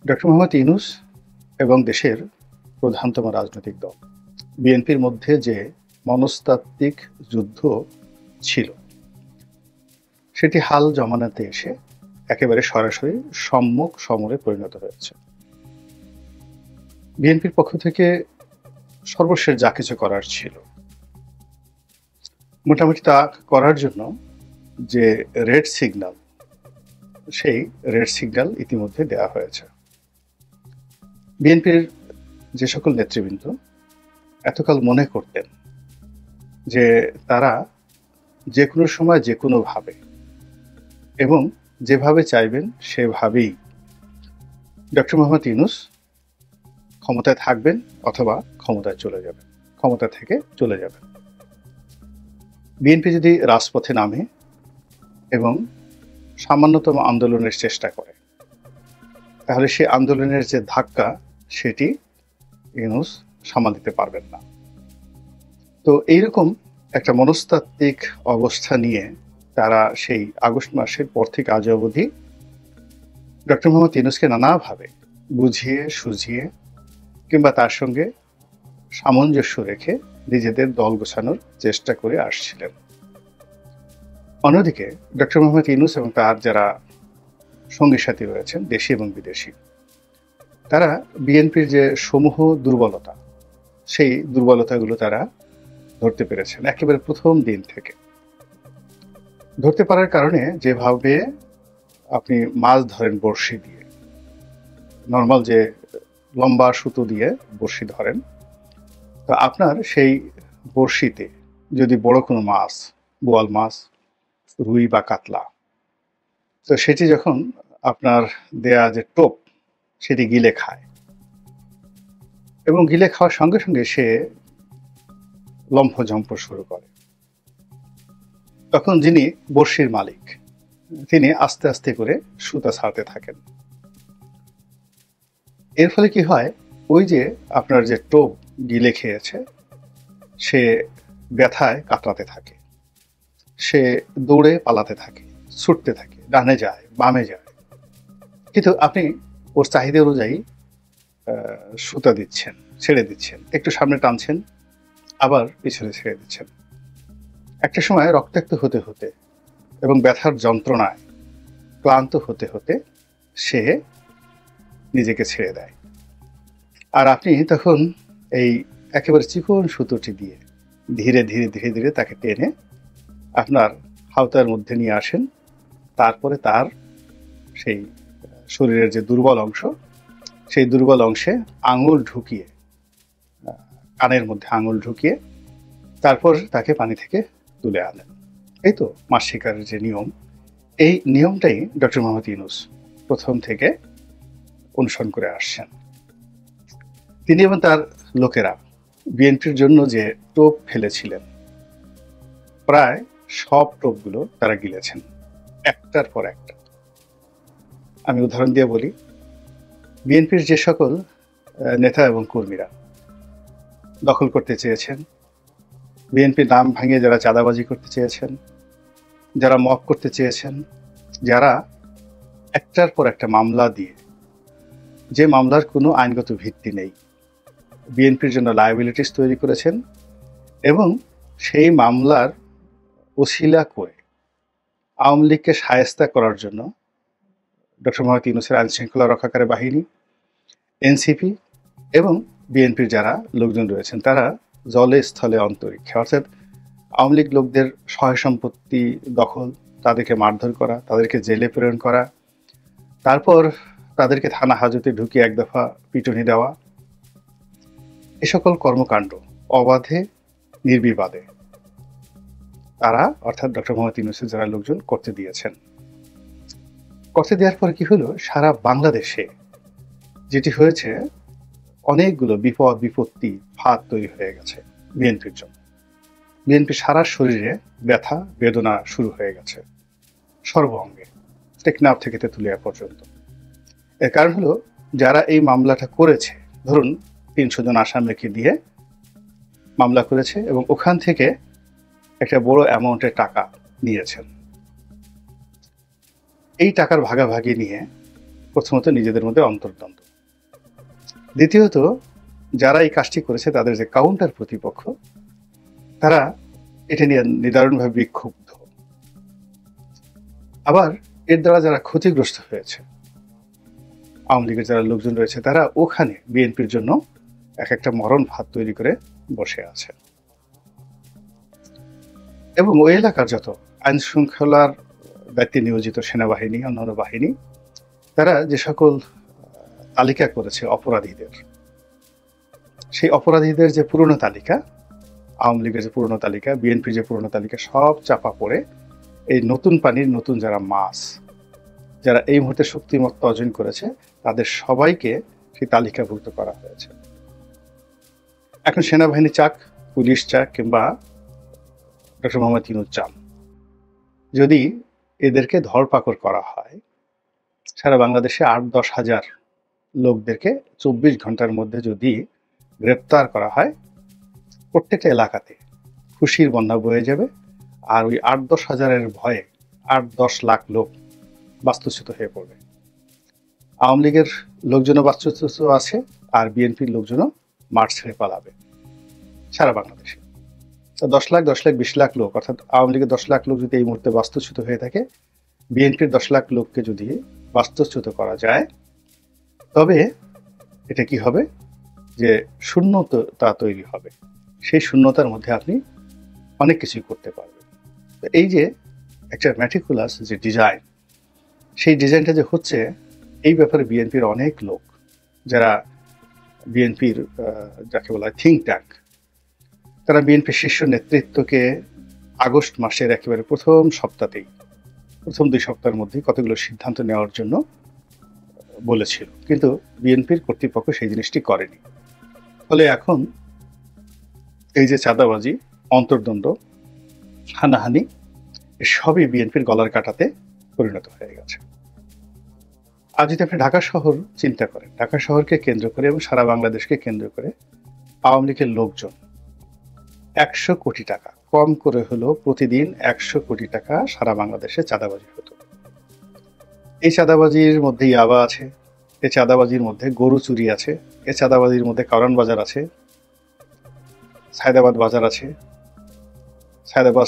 Doctor Mohammad Yunus এবং দেশের প্রধানতম রাজনৈতিক দল বিএনপির মধ্যে যে মনস্তাত্ত্বিক যুদ্ধ ছিল, সেটি হাল জমানাতে এসে একেবারে সরাসরি সম্মুখ সমরে পরিণত হয়েছে। বিএনপির পক্ষ থেকে সর্বশেষ যা কিছু করার ছিল, মোটামুটি তা করার জন্য যে রেড সিগন্যাল, সেই রেড সিগন্যাল ইতিমধ্যে দেওয়া হয়েছে। বিএনপির যে সকল নেতৃবৃন্দ এতকাল মনে করতেন যে তারা যে কোনো সময় যে কোনোভাবে এবং যেভাবে চাইবেন সেভাবেই ডক্টর মোহাম্মদ ইউনূস ক্ষমতায় থাকবেন অথবা ক্ষমতায় চলে যাবেন, ক্ষমতা থেকে চলে যাবেন। বিএনপি যদি রাজপথে নামে এবং সামান্যতম আন্দোলনের চেষ্টা করে, তাহলে সেই আন্দোলনের যে ধাক্কা, সেটি ইউনূস সামাল দিতে পারবেন না। তো এইরকম একটা মনস্তাত্ত্বিক অবস্থা নিয়ে তারা সেই আগস্ট মাসের পর থেকে আজ অবধি ডক্টর মোহাম্মদ ইউনূসকে নানাভাবে বুঝিয়ে সুঝিয়ে কিংবা তার সঙ্গে সামঞ্জস্য রেখে নিজেদের দল গোছানোর চেষ্টা করে আসছিলেন। অন্যদিকে ডক্টর মোহাম্মদ ইউনূস এবং তার যারা সঙ্গী সাথী রয়েছেন, দেশি এবং বিদেশি, তারা বিএনপির যে সমূহ দুর্বলতা, সেই দুর্বলতাগুলো তারা ধরতে পেরেছেন একেবারে প্রথম দিন থেকে। ধরতে পারার কারণে যেভাবে আপনি মাছ ধরেন বড়শি দিয়ে, নর্মাল যে লম্বা সুতো দিয়ে বড়শি ধরেন, তো আপনার সেই বড়শিতে যদি বড় কোনো মাছ, বোয়াল মাছ, রুই বা কাতলা, তো সেটি যখন আপনার দেয়া যে টোপ সেটি গিলে খায় এবং গিলে খাওয়ার সঙ্গে সঙ্গে সে লম্ফঝম্প শুরু করে, তখন যিনি বড়শির মালিক তিনি আস্তে আস্তে করে সুতা ছাড়তে থাকেন। এর ফলে কি হয়, ওই যে আপনার যে টোপ গিলে খেয়েছে সে ব্যথায় কাতরাতে থাকে, সে দৌড়ে পালাতে থাকে, ছুটতে থাকে, ডানে যায় বামে যায়, কিন্তু আপনি ওর চাহিদা অনুযায়ী সুতা দিচ্ছেন, ছেড়ে দিচ্ছেন, একটু সামনে টানছেন, আবার পিছনে ছেড়ে দিচ্ছেন। একটা সময় রক্তাক্ত হতে হতে এবং ব্যথার যন্ত্রণায় ক্লান্ত হতে হতে সে নিজেকে ছেড়ে দেয়। আর আপনি তখন এই একেবারে চিকন সুতোটি দিয়ে ধীরে ধীরে ধীরে ধীরে তাকে টেনে আপনার হাওতার মধ্যে নিয়ে আসেন। তারপরে তার সেই শরীরের যে দুর্বল অংশ, সেই দুর্বল অংশে আঙুল ঢুকিয়ে, কানের মধ্যে আঙুল ঢুকিয়ে তারপর তাকে পানি থেকে তুলে আনেন। এই তো মাছ শিকারের যে নিয়ম, এই নিয়মটাই ডক্টর মোহাম্মদ ইউনূস প্রথম থেকে অনুসরণ করে আসছেন। তিনি এবং তার লোকেরা বিএনপির জন্য যে টোপ ফেলেছিলেন, প্রায় সব টোপগুলো তারা গিলেছেন, একটার পর একটা। আমি উদাহরণ দিয়ে বলি, বিএনপির যে সকল নেতা এবং কর্মীরা দখল করতে চেয়েছেন, বিএনপির নাম ভাঙিয়ে যারা চাঁদাবাজি করতে চেয়েছেন, যারা মব করতে চেয়েছেন, যারা একটার পর একটা মামলা দিয়ে, যে মামলার কোনো আইনগত ভিত্তি নেই, বিএনপির জন্য লায়াবিলিটিস তৈরি করেছেন এবং সেই মামলার ওসিলা করে আওয়ামী লীগকে শায়েস্তা করার জন্য ডক্টর মোহাম্মদ ইউনূসের আইনশৃঙ্খলা রক্ষাকারী বাহিনী, এনসিপি এবং বিএনপির যারা লোকজন রয়েছেন, তারা জলে স্থলে অন্তরিক্ষে, অর্থাৎ আওয়ামী লীগ লোকদের সহায় সম্পত্তি দখল, তাদেরকে মারধর করা, তাদেরকে জেলে প্রেরণ করা, তারপর তাদেরকে থানা হাজতে ঢুকিয়ে এক দফা পিটুনি দেওয়া, এ সকল কর্মকাণ্ড অবাধে নির্বিবাদে তারা, অর্থাৎ ডক্টর মোহাম্মদ ইউনূসের যারা লোকজন করতে দিয়েছেন। করতে দেওয়ার পর কি হলো, সারা বাংলাদেশে যেটি হয়েছে, অনেকগুলো বিপদ বিপত্তি ফাঁদ তৈরি হয়ে গেছে বিএনপির জন্য। বিএনপি সারা শরীরে ব্যথা বেদনা শুরু হয়ে গেছে, সর্ব অঙ্গে, টেকনাফ থেকে তেঁতুলিয়া পর্যন্ত। এর কারণ হলো, যারা এই মামলাটা করেছে, ধরুন ৩০০ জন আসামিকে দিয়ে মামলা করেছে এবং ওখান থেকে একটা বড় অ্যামাউন্টের টাকা নিয়েছেন। এই টাকার ভাগাভাগি নিয়ে প্রথমত নিজেদের মধ্যে অন্তর্দ্বন্দ্ব, দ্বিতীয়ত যারা এই কাজটি করেছে তাদের যে কাউন্টার প্রতিপক্ষ তারা এটা নিয়ে নিদারুণভাবে বিক্ষুব্ধ। আবার এর দ্বারা যারা ক্ষতিগ্রস্ত হয়েছে, আওয়ামী লীগের যারা লোকজন রয়েছে, তারা ওখানে বিএনপির জন্য এক একটা মরণ ফাঁদ তৈরি করে বসে আছে। এবং ওই এলাকার যত আইন শৃঙ্খলার দায়িত্বে নিয়োজিত সেনাবাহিনী, অন্যান্য বাহিনী, তারা যে সকল তালিকা করেছে অপরাধীদের, সেই অপরাধীদের যে পুরনো তালিকা, আওয়ামী লীগের যে পুরনো তালিকা, বিএনপির যে পুরনো তালিকা, সব চাপা পড়ে এই নতুন পানির নতুন যারা মাছ, যারা এই মুহূর্তে শক্তিমত্তা অর্জন করেছে, তাদের সবাইকে সেই তালিকাভুক্ত করা হয়েছে। এখন সেনাবাহিনী চাক, পুলিশ চাক, কিংবা ডক্টর মোহাম্মদ ইউনূস চান, যদি এদেরকে ধরপাকড় করা হয়, সারা বাংলাদেশে 8-10 হাজার লোকদেরকে 24 ঘন্টার মধ্যে যদি গ্রেপ্তার করা হয়, প্রত্যেকটা এলাকাতে খুশির বন্যা বয়ে যাবে। আর ওই 8-10 হাজারের ভয়ে 8-10 লাখ লোক বাস্তুচ্যুত হয়ে পড়বে। আওয়ামী লীগের লোকজনও বাস্তুচ্যুত আছে, আর বিএনপির লোকজনও মাঠ ছেড়ে পালাবে সারা বাংলাদেশে। তো 10 লাখ 20 লাখ লোক, অর্থাৎ আওয়ামী লীগের 10 লাখ লোক যদি এই মুহূর্তে বাস্তুচ্যুত হয়ে থাকে, বিএনপির 10 লাখ লোককে যদি বাস্তুচ্যুত করা যায়, তবে এটা কি হবে, যে শূন্যতা তৈরি হবে। সেই শূন্যতার মধ্যে আপনি অনেক কিছুই করতে পারবেন। এই যে একটা ম্যাটিকুলাস যে ডিজাইন, সেই ডিজাইনটা যে হচ্ছে, এই ব্যাপারে বিএনপির অনেক লোক, যারা বিএনপির যাকে বলা হয় থিঙ্ক ট্যাঙ্ক, তারা বিএনপির শীর্ষ নেতৃত্বকে আগস্ট মাসের একেবারে প্রথম সপ্তাহেই, প্রথম 2 সপ্তাহের মধ্যেই কতগুলো সিদ্ধান্ত নেওয়ার জন্য বলেছিল, কিন্তু বিএনপির কর্তৃপক্ষ সেই জিনিসটি করেনি। ফলে এখন এই যে চাঁদাবাজি, অন্তর্দ্বন্দ্ব, হানাহানি, সবই বিএনপির গলার কাটাতে পরিণত হয়ে গেছে। আর যদি আপনি ঢাকা শহর চিন্তা করেন, ঢাকা শহরকে কেন্দ্র করে এবং সারা বাংলাদেশকে কেন্দ্র করে আওয়ামী লীগের লোকজন 100 কোটি টাকা, কম করে হলো প্রতিদিন 100 কোটি টাকা সারা বাংলাদেশে চাঁদাবাজি হতো। এই চাঁদাবাজির মধ্যে ইয়াবা আছে, এই চাঁদাবাজির মধ্যে গরু চুরি আছে, এই চাঁদাবাজির মধ্যে কারণ বাজার আছে, সায়দাবাদ বাজার আছে, সায়দাবাদ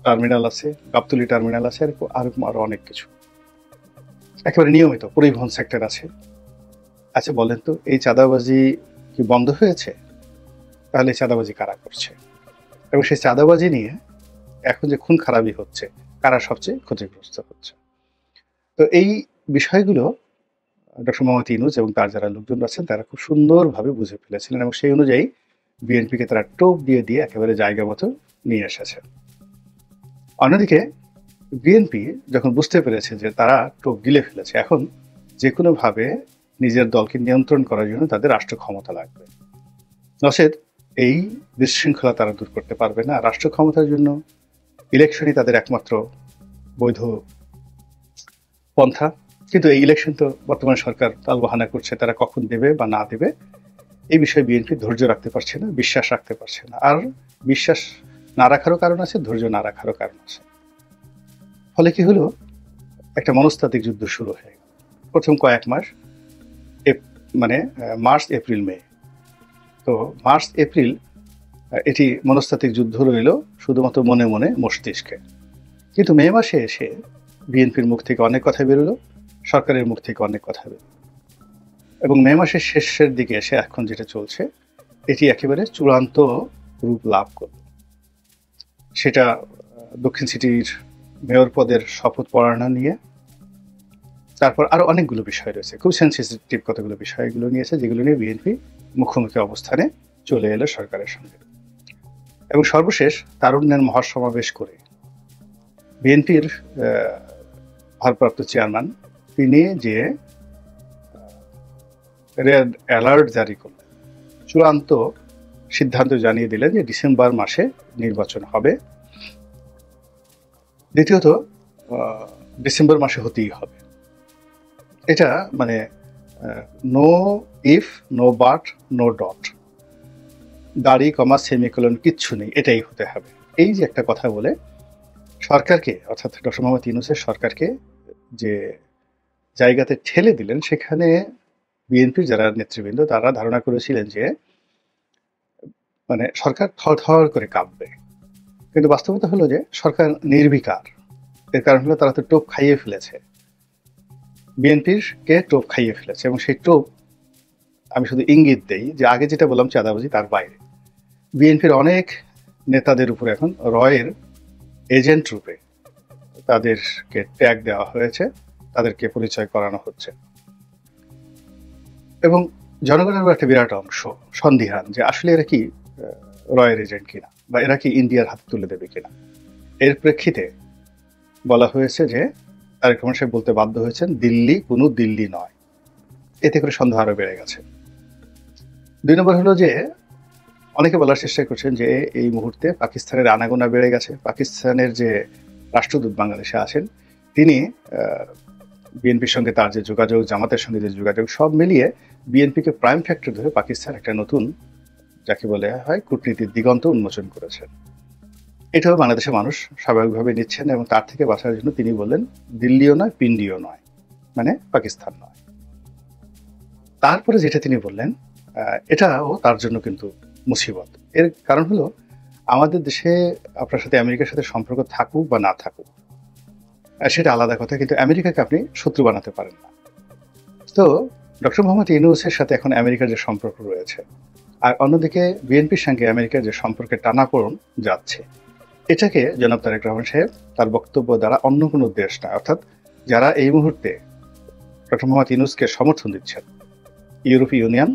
টার্মিনাল আছে, গাবতলী টার্মিনাল আছে, আরো অনেক কিছু। একেবারে নিয়মিত পরিবহন সেক্টর আছে। আচ্ছা বলেন তো, এই চাঁদাবাজি কি বন্ধ হয়েছে? তাহলে চাঁদাবাজি কারা করছে? এবং সেই চাঁদাবাজি নিয়ে এখন যে খুন খারাপি হচ্ছে, কারা সবচেয়ে ক্ষতিগ্রস্ত হচ্ছে? তো এই বিষয়গুলো ডক্টর মোহাম্মদ ইউনূস এবং তার যারা লোকজন আছেন, তারা খুব সুন্দরভাবে বুঝে ফেলেছিলেন, এবং সেই অনুযায়ী বিএনপিকে তারা টোপ দিয়ে দিয়ে একেবারে জায়গা মতো নিয়ে এসেছে। অন্যদিকে বিএনপি যখন বুঝতে পেরেছে যে তারা টোপ গিলে ফেলেছে, এখন যে কোনোভাবে নিজের দলকে নিয়ন্ত্রণ করার জন্য তাদের রাষ্ট্র ক্ষমতা লাগবে, নচেত এই বিশৃঙ্খলা তারা দূর করতে পারবে না। রাষ্ট্র ক্ষমতার জন্য ইলেকশনই তাদের একমাত্র বৈধ পন্থা। কিন্তু এই ইলেকশন তো বর্তমান সরকার তালবাহানা করছে, তারা কখন দেবে বা না দেবে এই বিষয়ে বিএনপি ধৈর্য রাখতে পারছে না, বিশ্বাস রাখতে পারছে না। আর বিশ্বাস না রাখারও কারণ আছে, ধৈর্য না রাখারও কারণ আছে। ফলে কি হলো, একটা মনস্তাত্ত্বিক যুদ্ধ শুরু হয়ে গেল। প্রথম কয়েক মাস, মানে মার্চ, এপ্রিল, মে, তো মার্চ এপ্রিল এটি মনস্তাত্ত্বিক যুদ্ধ রইল শুধুমাত্র মনে মনে, মস্তিষ্কে। কিন্তু মে মাসে এসে বিএনপির মুখ থেকে অনেক কথা বেরোলো, সরকারের মুখ থেকে অনেক কথা বেরোলো, এবং মে মাসের শেষের দিকে এসে এখন যেটা চলছে, এটি একেবারে চূড়ান্ত রূপ লাভ করল। সেটা দক্ষিণ সিটির মেয়র পদের শপথ পড়ানো নিয়ে, তারপর আরো অনেকগুলো বিষয় রয়েছে, খুব সেন্সিটিভ কতগুলো বিষয়গুলো নিয়েছে, যেগুলো নিয়ে বিএনপি মুখোমুখি অবস্থানে চলে এলো সরকারের সঙ্গে। এবং সর্বশেষ তারুণ্যের মহাসমাবেশ করে বিএনপির ভারপ্রাপ্ত চেয়ারম্যান তিনি যে রেড অ্যালার্ট জারি করলেন, চূড়ান্ত সিদ্ধান্ত জানিয়ে দিলেন যে ডিসেম্বর মাসে নির্বাচন হবে। দ্বিতীয়ত ডিসেম্বর মাসে হতেই হবে। এটা মানে no if, no but, no dot, দাড়ি, কমা, সেমিকোলন কিচ্ছু নেই, এটাই হতে হবে। এই যে একটা কথা বলে সরকারকে, অর্থাৎ ডক্টর মোহাম্মদ ইউনূসের সরকারকে যে জায়গাতে ঠেলে দিলেন, সেখানে বিএনপির যারা নেতৃবৃন্দ তারা ধারণা করেছিলেন যে মানে সরকার থরথর করে কাঁপবে, কিন্তু বাস্তবতা হলো যে সরকার নির্বিকার। এর কারণ হলো তারা তো টোপ খাইয়ে ফেলেছে, বিএনপির কে টোপ খাইয়ে ফেলেছে, এবং সেই টোপ আমি শুধু ইঙ্গিত দেই যে আগে যেটা বললাম চাঁদাবাজি, তার বাইরে বিএনপির অনেক নেতাদের উপর এখন রয়ের এজেন্ট রূপে তাদেরকে ট্যাগ দেওয়া হয়েছে, তাদেরকে পরিচয় করানো হচ্ছে, এবং জনগণের একটা বিরাট অংশ সন্দিহান যে আসলে এরা কি রয়ের এজেন্ট কিনা, বা এরা কি ইন্ডিয়ার হাতে তুলে দেবে কিনা। এর প্রেক্ষিতে বলা হয়েছে যে তারেক রহমান সাহেব বলতে বাধ্য হয়েছেন দিল্লি কোনো দিল্লি নয়। এতে করে সন্দেহ আরো বেড়ে গেছে। 2 নম্বর হলো যে অনেকে বলার চেষ্টা করছেন যে এই মুহূর্তে পাকিস্তানের আনাগোনা বেড়ে গেছে। পাকিস্তানের যে রাষ্ট্রদূত বাংলাদেশে আছেন তিনি বিএনপির সঙ্গে তার যে যোগাযোগ, জামাতের সঙ্গে যে যোগাযোগ, সব মিলিয়ে বিএনপিকে প্রাইম ফ্যাক্টর ধরে পাকিস্তান একটা নতুন, যাকে বলে হয়, কূটনীতির দিগন্ত উন্মোচন করেছেন। এটাও বাংলাদেশের মানুষ স্বাভাবিকভাবে নিচ্ছেন, এবং তার থেকে বাঁচার জন্য তিনি বললেন দিল্লিও নয়, পিন্ডিও নয়, মানে পাকিস্তান নয়। তারপরে যেটা তিনি বললেন এটাও তার জন্য কিন্তু মুসিবত। এর কারণ হলো আমাদের দেশে আপনার সাথে আমেরিকার সাথে সম্পর্ক থাকুক বা না থাকুক সেটা আলাদা কথা, কিন্তু আমেরিকাকে আপনি শত্রু বানাতে পারেন না। তো ডক্টর মোহাম্মদ ইউনূসের সাথে এখন আমেরিকার যে সম্পর্ক রয়েছে, আর অন্যদিকে বিএনপির সঙ্গে আমেরিকার যে সম্পর্কে টানাপোড়েন যাচ্ছে, এটাকে জনাব তারেক রহমান সাহেব তার বক্তব্য দ্বারা অন্য কোনো দেশ না, অর্থাৎ যারা এই মুহূর্তে ডক্টর মোহাম্মদ ইউনূসকে সমর্থন দিচ্ছেন, ইউরোপীয় ইউনিয়ন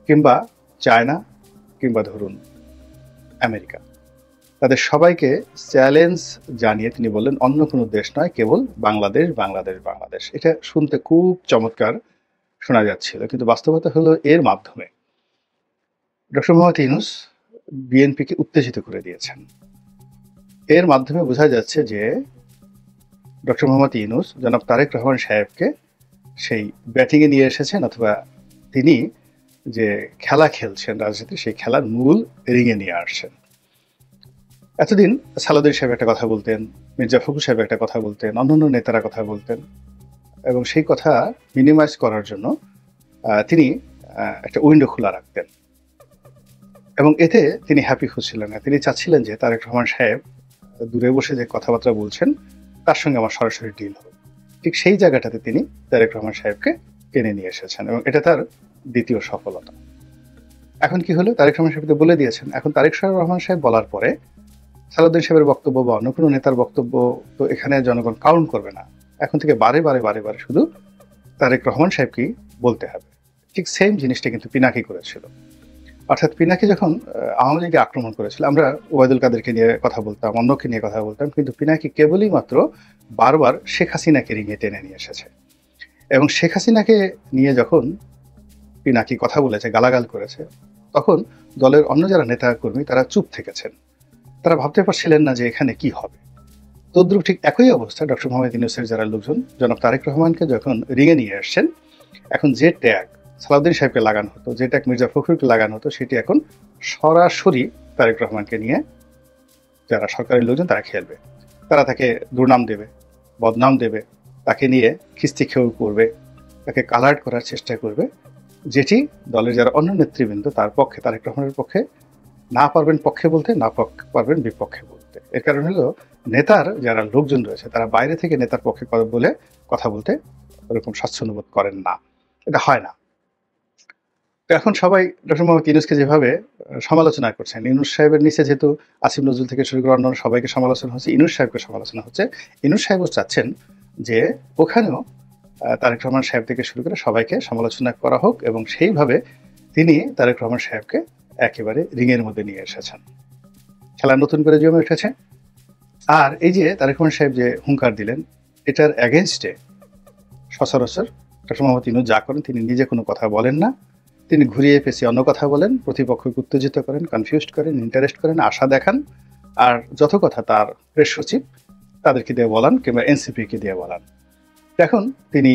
কিংবা চায়না কিংবা ধরুন আমেরিকা, তাদের সবাইকে চ্যালেঞ্জ জানিয়ে তিনি বললেন অন্য কোনো দেশ নয়, কেবল বাংলাদেশ, বাংলাদেশ, বাংলাদেশ। এটা শুনতে খুব চমৎকার শোনা যাচ্ছিল, কিন্তু বাস্তবতা হলো এর মাধ্যমে ডক্টর মোহাম্মদ ইউনূস বিএনপিকে উত্তেজিত করে দিয়েছেন। এর মাধ্যমে বোঝা যাচ্ছে যে ডক্টর মোহাম্মদ ইউনূস জনাব তারেক রহমান সাহেবকে সেই ব্যাটিংয়ে নিয়ে এসেছেন, অথবা তিনি যে খেলা খেলছেন রাজনীতি, সেই খেলার মূল রিঙে নিয়ে আসছেন। এতদিন সালাউদ্দিন সাহেব একটা কথা বলতেন, মির্জা ফখরুল সাহেব একটা কথা বলতেন, অন্যান্য নেতারা কথা বলতেন, এবং সেই কথা মিনিমাইজ করার জন্য তিনি একটা উইন্ডো খোলা রাখতেন, এবং এতে তিনি হ্যাপি হচ্ছিলেন না। তিনি চাচ্ছিলেন যে তারেক রহমান সাহেব দূরে বসে যে কথাবার্তা বলছেন তার সঙ্গে আমার সরাসরি ডিল হোক। ঠিক সেই জায়গাটাতে তিনি তারেক রহমান সাহেবকে টেনে নিয়ে এসেছেন, এবং এটা তার দ্বিতীয় সফলতা। এখন কি হলো, তারেক রহমান সাহেবকে বলে দিয়েছেন। এখন তারেক রহমান সাহেব বলার পরে সালাউদ্দিন সাহেবের বক্তব্য বা অন্য কোনো নেতার বক্তব্য তো এখানে জনগণ কাউন্ট করবে না। এখন থেকে বারে বারে বারে বারে শুধু তারেক রহমান সাহেবকেই বলতে হবে। ঠিক সেম জিনিসটা কিন্তু পিনাকি করেছিল। অর্থাৎ পিনাকি যখন আওয়ামী লীগে আক্রমণ করেছিল, আমরা ওবায়দুল কাদেরকে নিয়ে কথা বলতাম, অন্যকে নিয়ে কথা বলতাম, কিন্তু পিনাকি কেবলই মাত্র বারবার শেখ হাসিনাকে রিঙে টেনে নিয়ে এসেছে। এবং শেখ হাসিনাকে নিয়ে যখন পিনাকি কথা বলেছে, গালাগাল করেছে, তখন দলের অন্য যারা নেতা কর্মী তারা চুপ থেকেছেন। তারা ভাবতে পারছিলেন না যে এখানে কি হবে। তদ্রুপ ঠিক একই অবস্থা ডক্টর মোহাম্মদ ইউনূসের যারা লোকজন জনাব তারেক রহমানকে যখন রিঙে নিয়ে আসছেন, এখন যে ট্যাগ সালাউদ্দিন সাহেবকে লাগানো হতো, যে ট্যাগ মির্জা ফখরুলকে লাগানো হতো, সেটি এখন সরাসরি তারেক রহমানকে নিয়ে যারা সরকারি লোকজন তারা খেলবে। তারা তাকে দুর্নাম দেবে, বদনাম দেবে, তাকে নিয়ে খিস্তি খেউ করবে, তাকে কালার্ড করার চেষ্টা করবে, যেটি দলের যারা অন্য নেতৃবৃন্দ তার পক্ষে, তারেক রহমানের পক্ষে না পারবেন পক্ষে বলতে, না পারবেন বিপক্ষে বলতে। এর কারণ হলো নেতার যারা লোকজন রয়েছে তারা বাইরে থেকে নেতার পক্ষে বলে কথা বলতে ওরকম স্বাচ্ছন্দ্য বোধ করেন না, এটা হয় না। তো এখন সবাই ডক্টর মোহাম্মদ ইউনূসকে যেভাবে সমালোচনা করছেন, ইউনূস সাহেবের নিচে যেহেতু আসিফ নজরুল থেকে শুরু করে অন্যান্য সবাইকে সমালোচনা হচ্ছে, ইউনূস সাহেবকে সমালোচনা হচ্ছে। ইউনূস সাহেবও চাচ্ছেন যে ওখানেও তারেক রহমান সাহেব থেকে শুরু করে সবাইকে সমালোচনা করা হোক, এবং সেইভাবে তিনি তারেক রহমান সাহেবকে একেবারে রিংয়ের মধ্যে নিয়ে এসেছেন। খেলা নতুন করে জমে উঠেছে। আর এই যে তারেক রহমান সাহেব যে হুঙ্কার দিলেন, এটার অ্যাগেনস্টে সচরাচর ডক্টর মোহাম্মদ ইউনূস যা করেন, তিনি নিজে কোনো কথা বলেন না, তিনি ঘুরিয়ে পেঁচিয়ে অন্য কথা বলেন, প্রতিপক্ষকে উত্তেজিত করেন, কনফিউজড করেন, ইন্টারেস্ট করেন, আশা দেখান, আর যত কথা তার প্রেস সচিব তাদেরকে দিয়ে বলান কিংবা এনসিপিকে দিয়ে বলান। এখন তিনি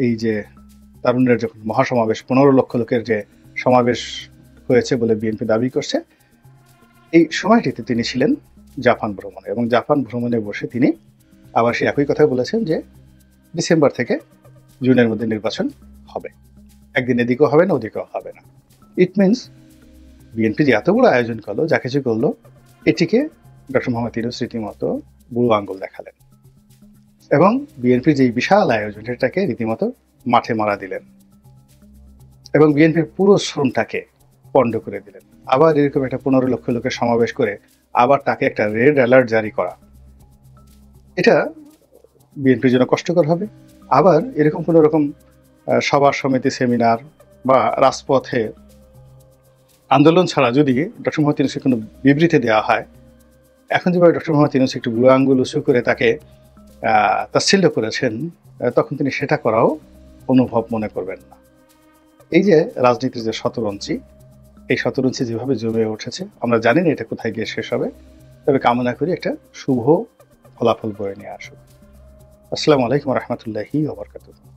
এই যে তারুণ্যের যখন মহাসমাবেশ, 15 লক্ষ লোকের যে সমাবেশ হয়েছে বলে বিএনপি দাবি করছে, এই সময়টিতে তিনি ছিলেন জাপান ভ্রমণে, এবং জাপান ভ্রমণে বসে তিনি আবার সে একই কথা বলেছেন যে ডিসেম্বর থেকে জুনের মধ্যে নির্বাচন হবে। একদিন এদিকেও হবে না, ওদিকেও হবে না। ইট মিনস বিএনপি যে এত বড় আয়োজন করলো, যা কিছু করলো, এটিকে ডক্টর মোহাম্মদ ইউনূস রীতিমতো বুড়ো আঙ্গুল দেখালেন এবং বিএনপির যে বিশাল আয়োজন এটাকে রীতিমতো মাঠে মারা দিলেন এবং বিএনপির পুরো শ্রমটাকে পণ্ড করে দিলেন। আবার এরকম একটা 15 লক্ষ লোকের সমাবেশ করে আবার তাকে একটা রেড অ্যালার্ট জারি করা, এটা বিএনপির জন্য কষ্টকর হবে। আবার এরকম কোনো রকম সভা সমিতি, সেমিনার বা রাজপথে আন্দোলন ছাড়া যদি ডক্টর মোহাম্মদ ইউনূসকে কোনো বিবৃতি দেওয়া হয়, এখন যেভাবে ডক্টর মোহাম্মদ ইউনূস একটু বুড়ো আঙ্গুল উঁচু করে তাকে তাচ্ছিল্য করেছেন, তখন তিনি সেটা করাও অনুভব মনে করবেন না। এই যে রাজনীতির যে শতরঞ্চি, এই শতরঞ্চি যেভাবে জমে উঠেছে, আমরা জানি না এটা কোথায় গিয়ে শেষ হবে, তবে কামনা করি একটা শুভ ফলাফল বয়ে নিয়ে আসুক। আসসালামু আলাইকুম রহমতুল্লাহি ওয়া বারাকাতুহু।